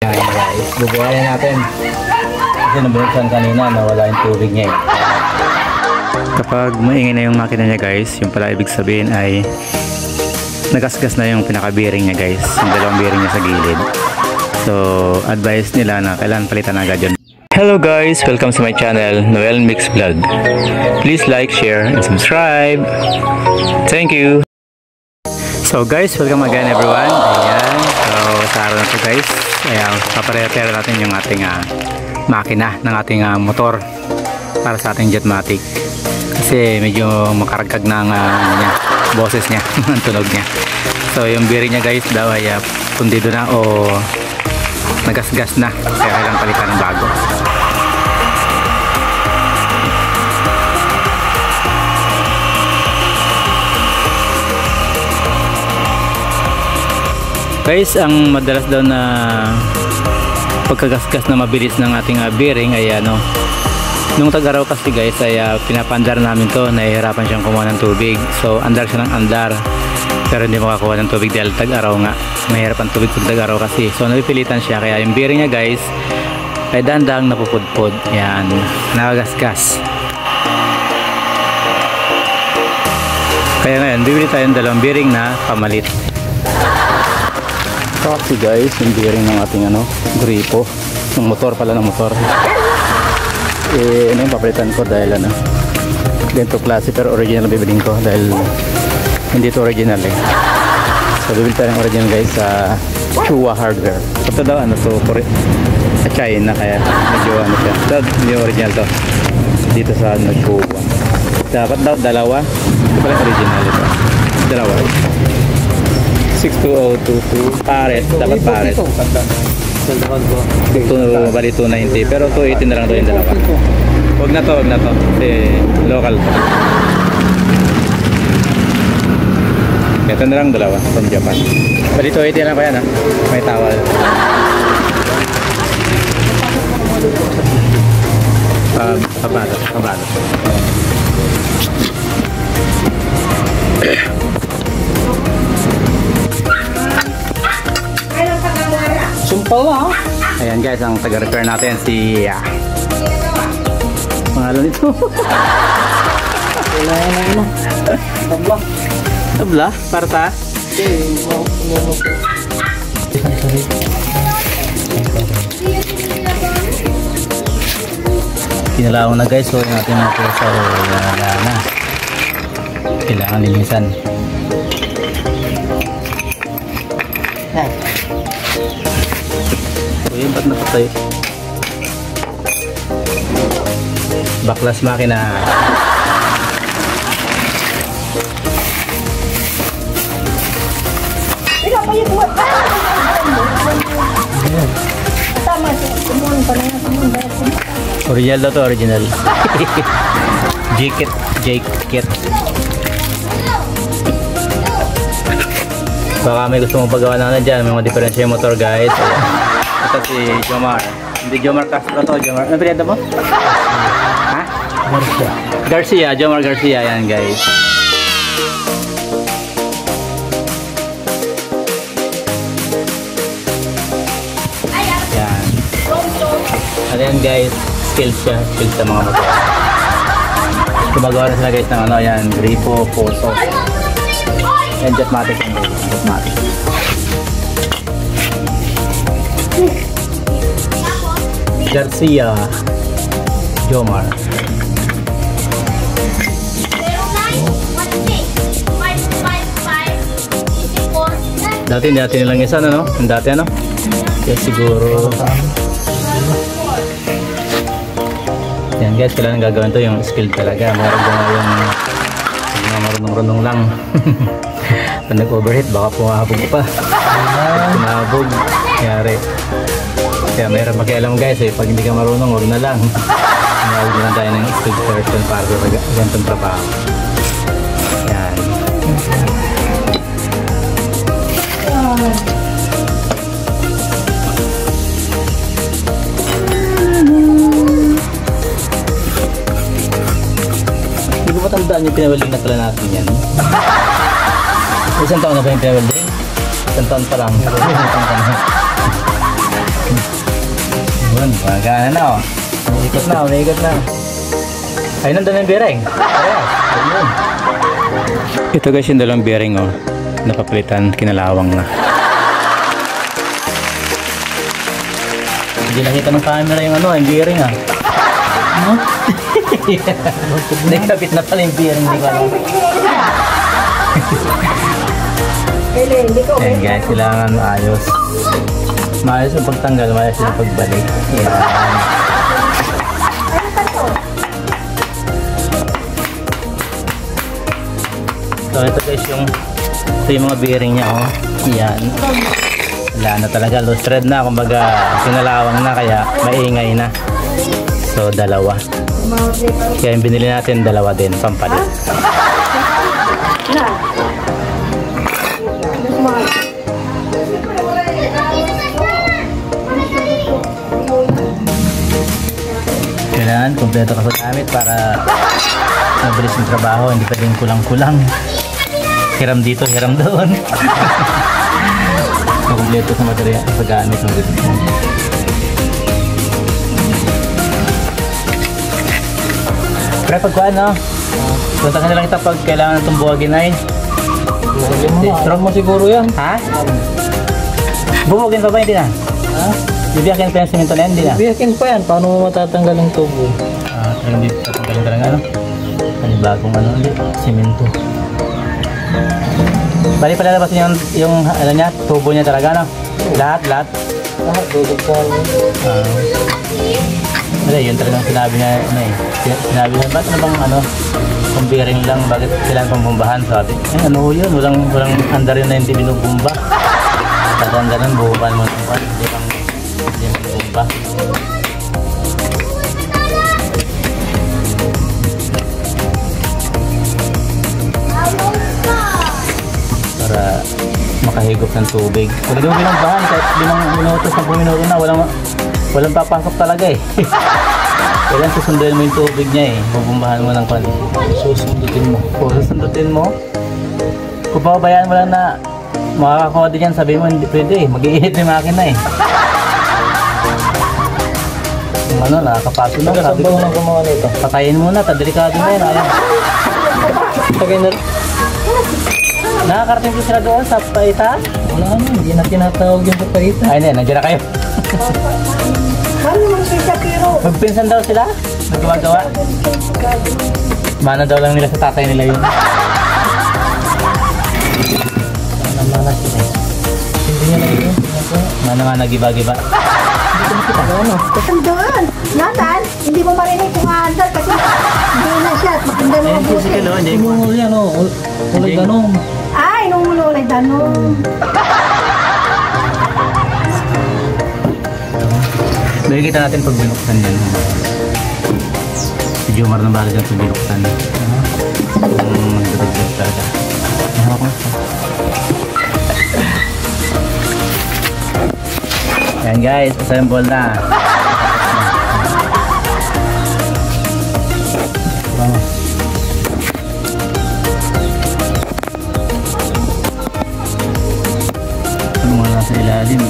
Ayan guys, bubuhayin natin. Kasi nabuksan kanina, nawala yung tubig niya eh. Kapag maingay na yung makina niya guys, yung pala ibig sabihin ay nagasgas na yung pinaka-bearing niya guys, yung dalawang bearing niya sa gilid. So, advice nila na kailangan palitan agad yun. Hello guys, welcome to my channel, Noel Mix Vlog. Please like, share, and subscribe. Thank you. So guys, welcome again everyone. Ayan, so sa araw na to guys, ayan, paparepair natin yung ating makina ng ating motor para sa ating Jetmatic. Kasi medyo makaragkag na ang boses niya, ang tunog niya. So yung bearing niya guys daw ay pundido na o nagasgas na, kaya kailangan palitan ng bago. Guys, ang madalas daw na pagkagasgas na mabilis ng ating bearing ay nung tag-araw kasi guys ay pinapandar namin to, nahihirapan siyang kumuha ng tubig. So andar siya ng andar pero hindi makakuha ng tubig dahil tag-araw nga, mahirap ang tubig pag tag-araw kasi. So napipilitan siya, kaya yung bearing niya guys ay dandang napupudpod. Yan, nakagasgas. Kaya ngayon bibili tayong dalawang bearing na pamalit. Kasi guys, yung bearing ng ating gripo, yung motor pala ng motor, yung papalitan ko dahil ganito klase, pero original bibiling ko dahil hindi ito original eh. So bibili tayo ng original guys sa Chua Hardware. Ito daw to sa China, kaya medyo siya. Ito hindi original to dito sa Chua. Dapat daw dalawa, ito pala original ito, dalawa 62022 pares, dapat pares. Ito bali 290 pero 280 na lang ito yung dalawa. Wag na to kasi local to. Ito na lang dalawa from Japan. Bali 280 lang pa yan may tawal. Pabado. Sumpal na. Ayan guys, ang taga-repair natin si pangalan nito. Tabla? Para ta? Pinalawan na guys, so yung ating mga pusa wala na. Kailangan linisan. Yun, ba't napatay? Baklas makina. Original daw to, original. J-kit. Baka may gusto mong paggawa na dyan, may mga diferensya yung motor guys. Ito si Jomar. Hindi Jomar Castro to, Jomar. Ano pinita mo? Ha? Garcia, Jomar Garcia yan guys. Yan. Ano yan guys? Skills sa mga motor. Gumagawa na sila guys ng yan, gripo, poso. And Jetmatic and Jetmatic. Garcia Jomar. Dati nilang isa ang dati kaya siguro yan guys, kailangan gagawin to yung skill talaga. Marunong lang. Pag nag-overheat baka pumahabog pa. Pumahabog nangyari. Kaya mayroon makialam guys pag hindi ka marunong, huwag na lang. Huwag na tayo ng skilled person para sa ganitong trabaho. Yan. Hindi ko matandaan yung pinawelding na pala natin yan. Isang taon na ba yung pinawelding? Isang taon pa lang. Yun, magana na oh. Umiikot na. Ay, nandun yung bearing. Ayun. Ito guys yung dalawang bearing oh. Napapalitan, kinalawang na. Hindi nakita ng camera yung ano, yung bearing ah. Ano? Hindi, kapit na pala yung bearing, hindi ko alam. Ayan guys, kailangan maayos. Maayos yung pagtanggal, maayos yung pagbalik. Ayan. So ito guys yung mga bearing niya oh. Ayan. Wala na talaga, loose thread na, kumbaga sinalawang na kaya maingay na. So dalawa. Kaya yung binili natin dalawa din, pampalit. Kailangan kompleto ka sa gamit para mabilis yung trabaho, hindi pwedeng kulang-kulang. Hiram dito, hiram doon. Kompleto sa material, sa gamit ng gusto. Pero pagkuhan no, punta ka na lang ito pag kailangan itong buwagin ay. Strong mo siguro yan. Ha? Buwagin pa ba hindi na? Ha? Bibiyakin pa yung simento na yan, hindi na? Bibiyakin pa yan, paano mo matatanggal ang tubo? Hindi tatanggalin talaga ano? Bagong ano ulit, simento. Bali palalabasin yung ano niya, tubo niya talaga no? Lahat? Dudog ka. Wala, yun talagang sinabi niya ano eh. Sinabi niya, ba't ano bang ano, kung bearing lang, bakit kailangan pang bumbahan? Sabi, ano yun, walang andar yun na hindi binubumba. Tatanda nun, buhuban mo ito, hindi binubumba. Para makahigop ng tubig. Huwag daw binumbahan, kahit 5 minutos, 10 minuto na, walang papasok talaga eh. Kailan susunduin mo yung tubig niya eh. Bubumbahan mo ng kanya. Susundutin mo. O susundutin mo. Kung papabayaan mo lang na makakakuha din yan, sabi mo hindi pwede eh. Mag-iinit yung makina eh. Yung ano, nakakapaso na. Sabi ko na gumawa nito. Patayin mo na, delikado na yan. Ayan. Tagay na. Nakakarating ko sila doon sa paita? Wala naman, hindi na tinatawag yung sa paita. Ay hindi, nandiyan na kayo. Magpinsan daw sila? Naggawa-gawa? Mana daw lang nila sa tatay nila yun. Mana sila eh. Hindi niya na yun. Mana nga nagiba-giba. Hindi ko makita. Ano? Doon. Nathan, hindi mo marinig kung handal kasi hindi na siya. Maganda naman po siya. Umuli ano? Ulay ganong. Ay, nung ulay ganong. Nakikita natin pag binuksan yan. Si Jomar na bahala dyan pag binuksan. Magdadagdag talaga. Hawak mo siya. Ayan guys, assemble na. Ano mga nasa ilalim?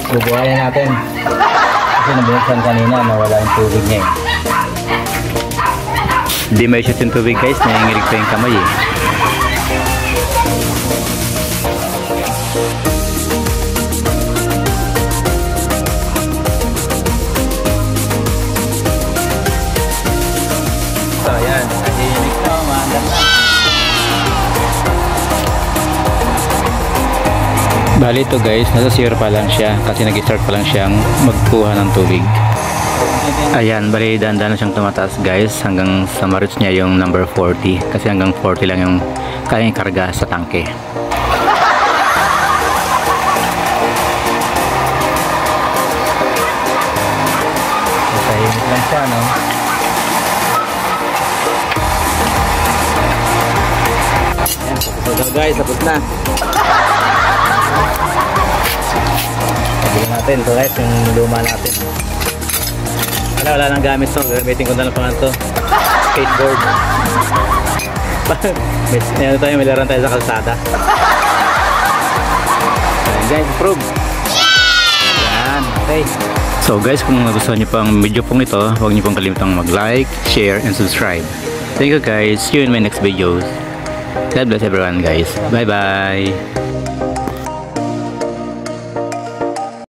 Bubuhayan natin kasi nabinuksan kanina, nawala yung tubig niya eh. Hindi may shoot yung tubig guys, nangingirig pa yung kamay eh. So yan, nahihinig na, maandang na. Bali ito guys, nasa 0 pa lang siya kasi nag-start pa lang siyang magkuha ng tubig. Ayan, bali dahan-dahan na siyang tumataas guys hanggang sa ma-reach niya yung number 40 kasi hanggang 40 lang yung kayang ikarga sa tangke. Tahimik lang siya, no? Ayan, tapos na guys, tapos na. Pagbilan natin natin. Ito guys, yung luma natin. Wala nang gamit to. Gamitin ko na lang pa to. Skateboard. May laran tayo sa kalsada. Ayan guys, approve. Yan, okay. So guys, kung nagustuhan niyo pang video pong ito, huwag niyo pong kalimutang mag-like, share, and subscribe. Thank you guys. See you in my next videos. God bless everyone guys. Bye bye.